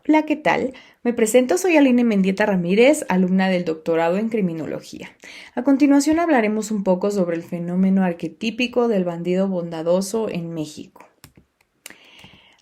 Hola, ¿qué tal? Me presento, soy Aline Mendieta Ramírez, alumna del doctorado en Criminología. A continuación hablaremos un poco sobre el fenómeno arquetípico del bandido bondadoso en México.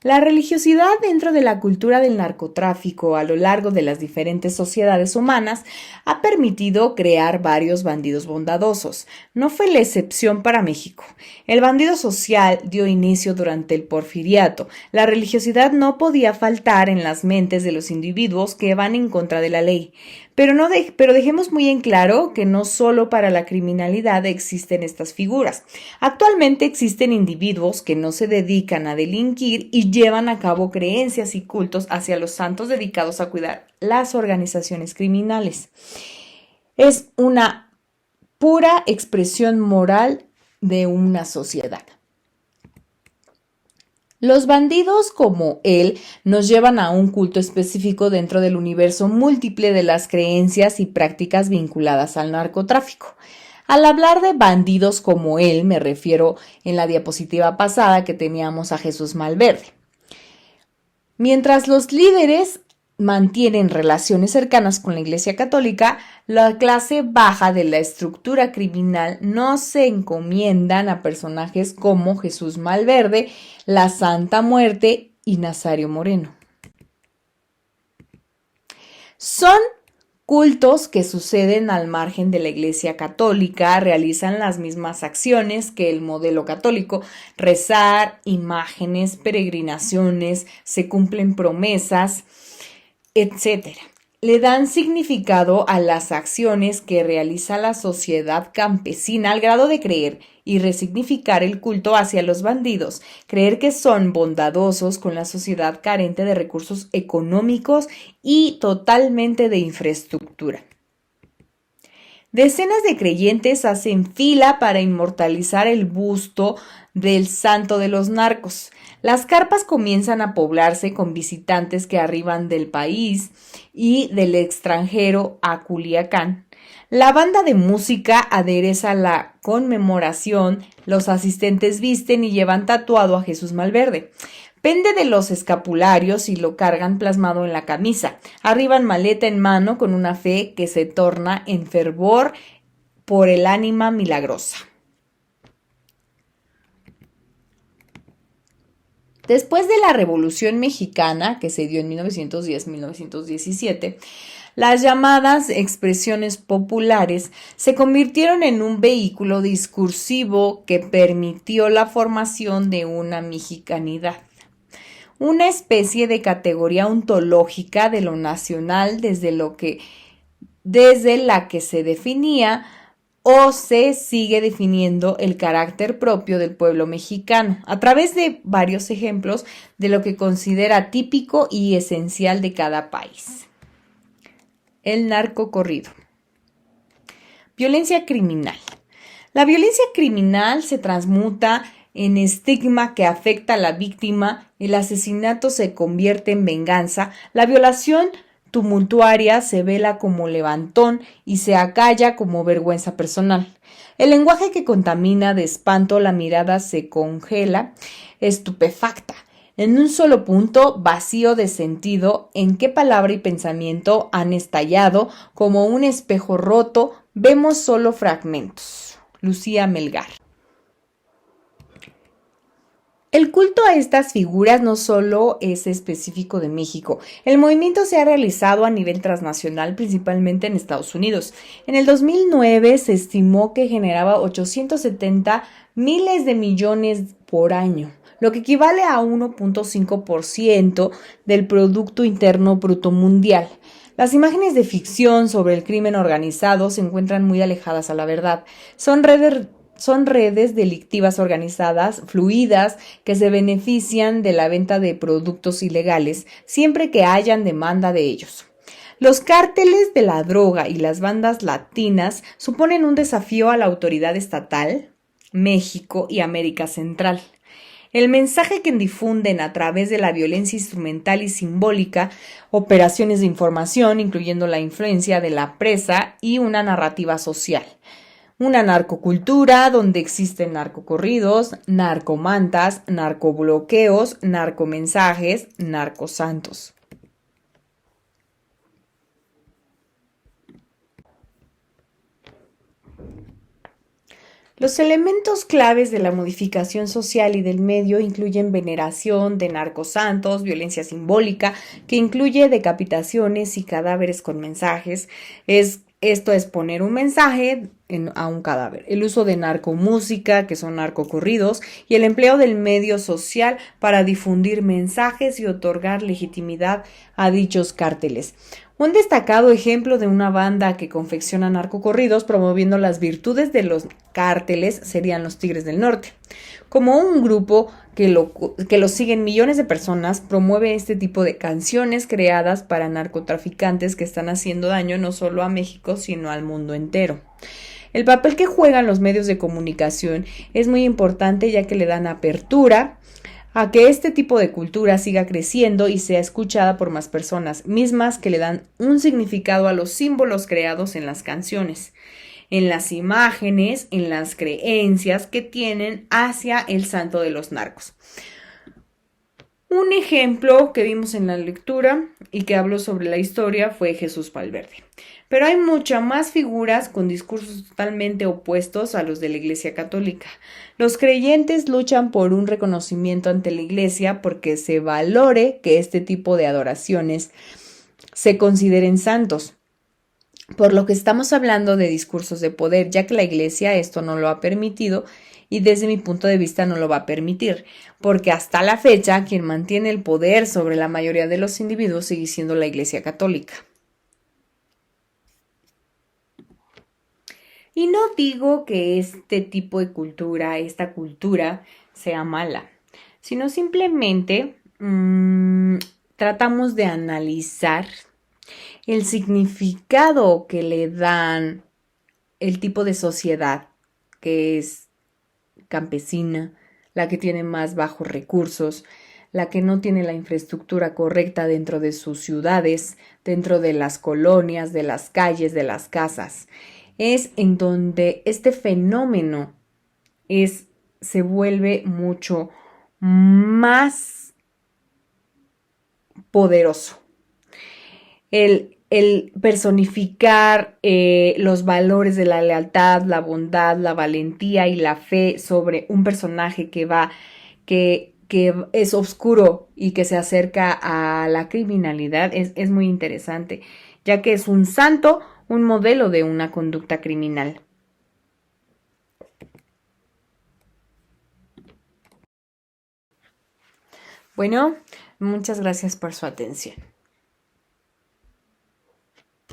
La religiosidad dentro de la cultura del narcotráfico a lo largo de las diferentes sociedades humanas ha permitido crear varios bandidos bondadosos. No fue la excepción para México. El bandido social dio inicio durante el Porfiriato. La religiosidad no podía faltar en las mentes de los individuos que van en contra de la ley. Pero dejemos muy en claro que no solo para la criminalidad existen estas figuras. Actualmente existen individuos que no se dedican a delinquir y llevan a cabo creencias y cultos hacia los santos dedicados a cuidar las organizaciones criminales. Es una pura expresión moral de una sociedad. Los bandidos como él nos llevan a un culto específico dentro del universo múltiple de las creencias y prácticas vinculadas al narcotráfico. Al hablar de bandidos como él, me refiero en la diapositiva pasada que teníamos a Jesús Malverde. Mientras los líderes mantienen relaciones cercanas con la Iglesia Católica, la clase baja de la estructura criminal no se encomiendan a personajes como Jesús Malverde, la Santa Muerte y Nazario Moreno. Son cultos que suceden al margen de la Iglesia Católica, realizan las mismas acciones que el modelo católico: rezar, imágenes, peregrinaciones, se cumplen promesas, etc. Le dan significado a las acciones que realiza la sociedad campesina al grado de creer y resignificar el culto hacia los bandidos, creer que son bondadosos con la sociedad carente de recursos económicos y totalmente de infraestructura. Decenas de creyentes hacen fila para inmortalizar el busto del santo de los narcos. Las carpas comienzan a poblarse con visitantes que arriban del país y del extranjero a Culiacán. La banda de música adereza la conmemoración, los asistentes visten y llevan tatuado a Jesús Malverde. Pende de los escapularios y lo cargan plasmado en la camisa. Arriban maleta en mano con una fe que se torna en fervor por el ánima milagrosa. Después de la Revolución Mexicana, que se dio en 1910-1917, las llamadas expresiones populares se convirtieron en un vehículo discursivo que permitió la formación de una mexicanidad, una especie de categoría ontológica de lo nacional desde la que se definía o se sigue definiendo el carácter propio del pueblo mexicano, a través de varios ejemplos de lo que considera típico y esencial de cada país. El narcocorrido. Violencia criminal. La violencia criminal se transmuta en estigma que afecta a la víctima, el asesinato se convierte en venganza, la violación tumultuaria se vela como levantón y se acalla como vergüenza personal. El lenguaje que contamina de espanto, la mirada se congela, estupefacta. En un solo punto, vacío de sentido, en qué palabra y pensamiento han estallado, como un espejo roto, vemos solo fragmentos. Lucía Melgar. El culto a estas figuras no solo es específico de México. El movimiento se ha realizado a nivel transnacional, principalmente en Estados Unidos. En el 2009 se estimó que generaba 870 miles de millones por año, lo que equivale a 1.5% del Producto Interno Bruto Mundial. Las imágenes de ficción sobre el crimen organizado se encuentran muy alejadas a la verdad. Son redes delictivas organizadas, fluidas, que se benefician de la venta de productos ilegales siempre que hayan demanda de ellos. Los cárteles de la droga y las bandas latinas suponen un desafío a la autoridad estatal, México y América Central. El mensaje que difunden a través de la violencia instrumental y simbólica, operaciones de información, incluyendo la influencia de la presa y una narrativa social. Una narcocultura donde existen narcocorridos, narcomantas, narcobloqueos, narcomensajes, narcosantos. Los elementos claves de la modificación social y del medio incluyen veneración de narcosantos, violencia simbólica, que incluye decapitaciones y cadáveres con mensajes. Esto es poner un mensaje a un cadáver. El uso de narcomúsica, que son narcocorridos, y el empleo del medio social para difundir mensajes y otorgar legitimidad a dichos cárteles. Un destacado ejemplo de una banda que confecciona narcocorridos promoviendo las virtudes de los cárteles serían los Tigres del Norte. Como un grupo que lo siguen millones de personas, promueve este tipo de canciones creadas para narcotraficantes que están haciendo daño no solo a México, sino al mundo entero. El papel que juegan los medios de comunicación es muy importante, ya que le dan apertura a que este tipo de cultura siga creciendo y sea escuchada por más personas, mismas que le dan un significado a los símbolos creados en las canciones, en las imágenes, en las creencias que tienen hacia el santo de los narcos. Un ejemplo que vimos en la lectura y que habló sobre la historia fue Jesús Valverde. Pero hay muchas más figuras con discursos totalmente opuestos a los de la Iglesia Católica. Los creyentes luchan por un reconocimiento ante la Iglesia porque se valore que este tipo de adoraciones se consideren santos. Por lo que estamos hablando de discursos de poder, ya que la Iglesia esto no lo ha permitido y desde mi punto de vista no lo va a permitir, porque hasta la fecha quien mantiene el poder sobre la mayoría de los individuos sigue siendo la Iglesia Católica. Y no digo que este tipo de cultura, esta cultura, sea mala, sino simplemente tratamos de analizar el significado que le dan el tipo de sociedad que es campesina, la que tiene más bajos recursos, la que no tiene la infraestructura correcta dentro de sus ciudades, dentro de las colonias, de las calles, de las casas. Es en donde este fenómeno se vuelve mucho más poderoso. El personificar los valores de la lealtad, la bondad, la valentía y la fe sobre un personaje que es oscuro y que se acerca a la criminalidad es muy interesante, ya que es un santo, un modelo de una conducta criminal. Bueno, muchas gracias por su atención.